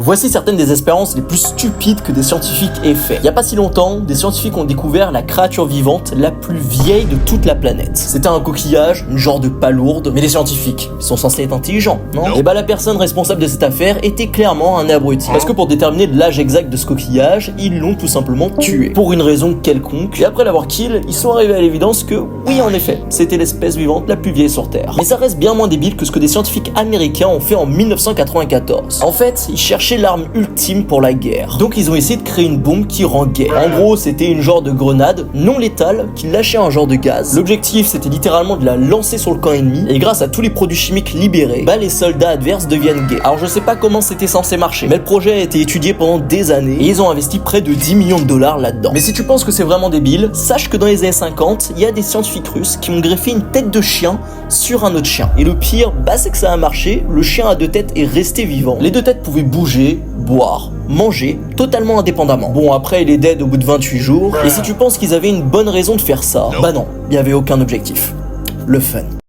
Voici certaines des expériences les plus stupides que des scientifiques aient fait. Il n'y a pas si longtemps, des scientifiques ont découvert la créature vivante la plus vieille de toute la planète. C'était un coquillage, une genre de palourde, mais les scientifiques, ils sont censés être intelligents, non? Et bah la personne responsable de cette affaire était clairement un abruti. Parce que pour déterminer l'âge exact de ce coquillage, ils l'ont tout simplement tué. Pour une raison quelconque, et après l'avoir kill, ils sont arrivés à l'évidence que, oui en effet, c'était l'espèce vivante la plus vieille sur Terre. Mais ça reste bien moins débile que ce que des scientifiques américains ont fait en 1994. En fait, ils cherchaient l'arme ultime pour la guerre. Donc ils ont essayé de créer une bombe qui rend guerre. En gros, c'était une genre de grenade non létale qui lâchait un genre de gaz. L'objectif, c'était littéralement de la lancer sur le camp ennemi, et grâce à tous les produits chimiques libérés, bah les soldats adverses deviennent gays. Alors je sais pas comment c'était censé marcher, mais le projet a été étudié pendant des années, et ils ont investi près de 10 millions de dollars là-dedans. Mais si tu penses que c'est vraiment débile, sache que dans les années 50, il y a des scientifiques russes qui ont greffé une tête de chien sur un autre chien. Et le pire, bah c'est que ça a marché, le chien à deux têtes est resté vivant. Les deux têtes pouvaient bouger, boire, manger, totalement indépendamment. Bon, après, il est dead au bout de 28 jours. Et si tu penses qu'ils avaient une bonne raison de faire ça, bah non, il n'y avait aucun objectif. Le fun.